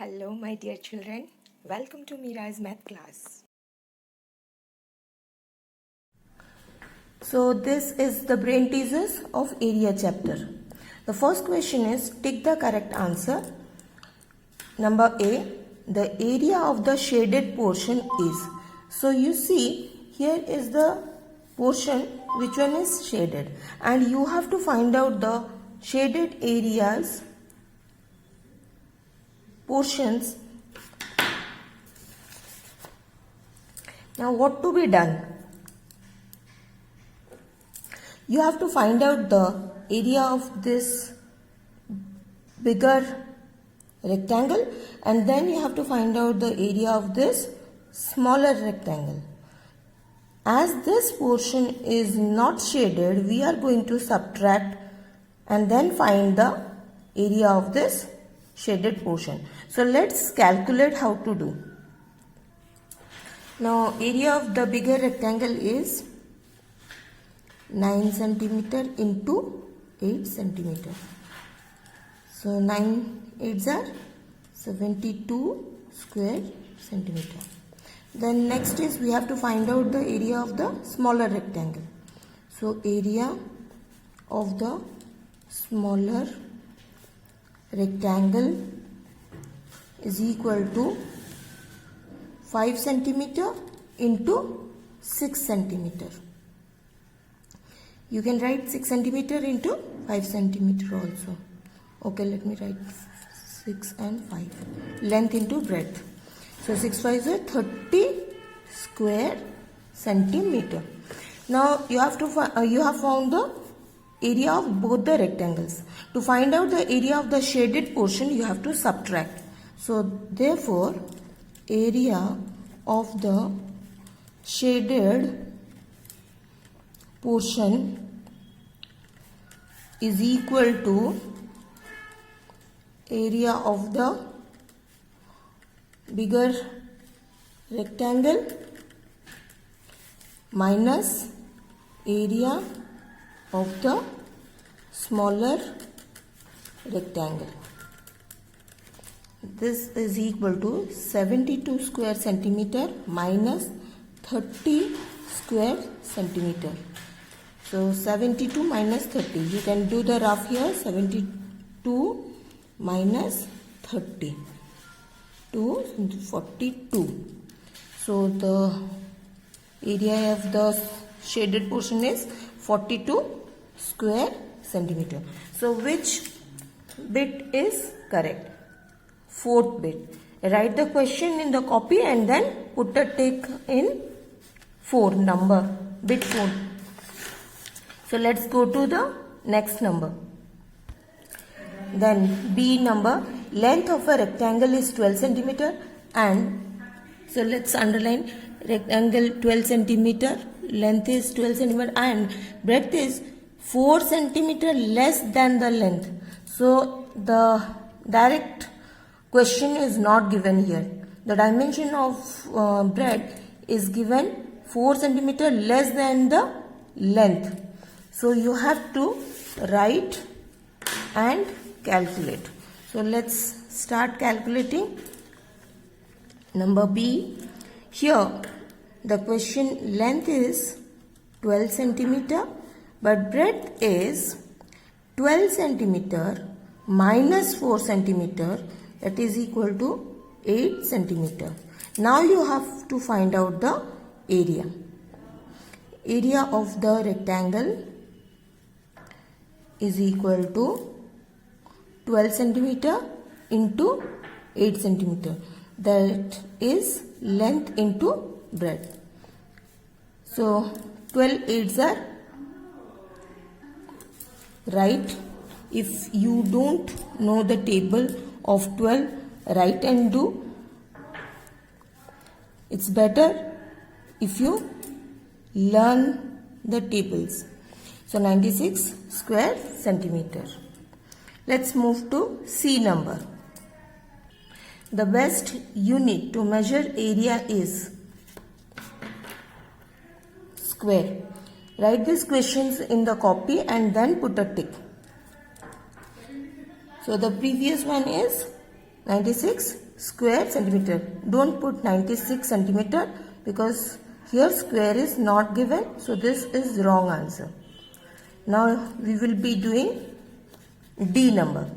Hello, my dear children. Welcome to Mira's math class. So, this is the brain teasers of area chapter. The first question is tick the correct answer. Number A, the area of the shaded portion is. So, you see, here is the portion which one is shaded, and you have to find out the shaded areas portions. Now what to be done? You have to find out the area of this bigger rectangle, and then you have to find out the area of this smaller rectangle. As this portion is not shaded, we are going to subtract and then find the area of this shaded portion. So let's calculate how to do. Now area of the bigger rectangle is 9 centimeter into 8 centimeter. So 9 8s are 72 square centimeter. Then next is we have to find out the area of the smaller rectangle. So area of the smaller rectangle is equal to 5 centimeter into 6 centimeter. You can write 6 centimeter into 5 centimeter also. Okay, let me write 6 and 5. Length into breadth. So 6 5 is 30 square centimeter. Now you have found the area of both the rectangles. To find out the area of the shaded portion, you have to subtract. So therefore, area of the shaded portion is equal to area of the bigger rectangle minus area of the smaller rectangle. This is equal to 72 square centimeter minus 30 square centimeter. So 72 minus 30. You can do the rough here. 72 minus 30. 2 into 42. So the area of the shaded portion is 42 square centimeter. So which bit is correct? Fourth bit. Write the question in the copy and then put a tick in 4 number, bit 4. So let's go to the next number. Then B number, length of a rectangle is 12 centimeter, and so let's underline rectangle 12 centimeter, length is 12 centimeter and breadth is 4 centimeter less than the length. So the direct question is not given here. The dimension of breadth is given 4 centimeter less than the length. So you have to write and calculate. So let's start calculating. Number B. Here the question length is 12 centimeter but breadth is 12 centimeter minus 4 centimeter, that is equal to 8 centimeter. Now you have to find out the area. Area of the rectangle is equal to 12 centimeter into 8 centimeter. That is length into breadth. So 12 8s are right. If you don't know the table of 12, write and do. It's better if you learn the tables. So 96 square centimeter. Let's move to C number. The best unit to measure area is square. Write these questions in the copy and then put a tick. So the previous one is 96 square centimeter. Don't put 96 centimeter because here square is not given, so this is wrong answer. Now we will be doing D number.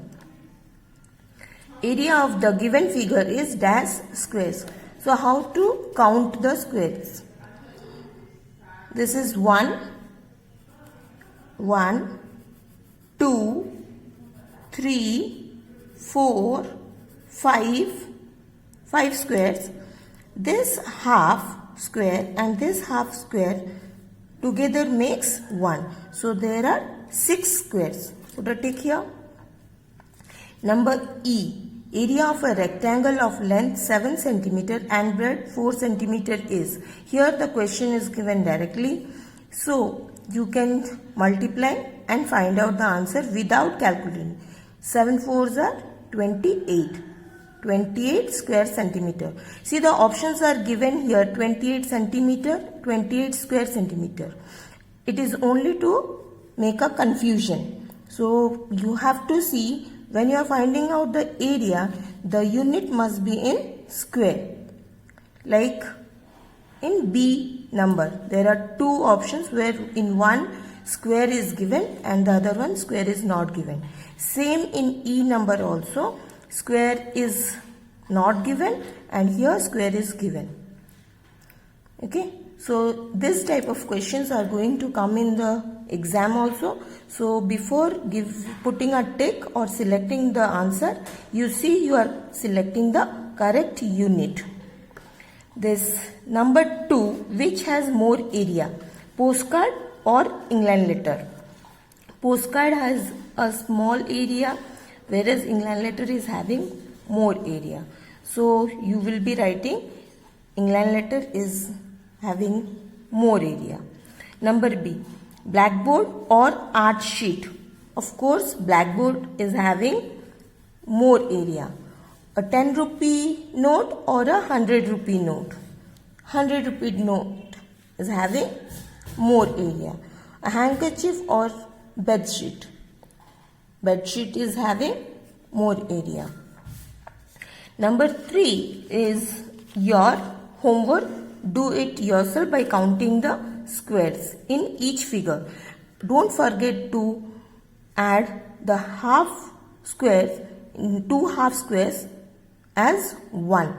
Area of the given figure is dash squares. So how to count the squares? This is 1, 2, 3, 4, 5 squares. This half square and this half square together makes 1. So there are 6 squares. Put a tick here. Number E. Area of a rectangle of length 7 cm and breadth 4 cm is. Here the question is given directly. So you can multiply and find out the answer without calculating. 7 4s are 28. 28 square centimeter. See, the options are given here: 28 centimeter, 28 square centimeter. It is only to make a confusion. So you have to see, when you are finding out the area, the unit must be in square. Like in B number, there are two options where in one square is given and the other one square is not given. Same in E number also, square is not given and here square is given. Okay, so this type of questions are going to come in the exam also. So before putting a tick or selecting the answer, you see you are selecting the correct unit. This number 2, which has more area, postcard or England letter? Postcard has a small area, whereas England letter is having more area. So you will be writing England letter is having more area. Number B, blackboard or art sheet? Of course, blackboard is having more area. A 10 rupee note or a 100 rupee note? 100 rupee note is having more area. A handkerchief or bed sheet? Bed sheet is having more area. Number 3 is your homework. Do it yourself by counting the squares in each figure. Don't forget to add the half squares in 2 half squares as 1.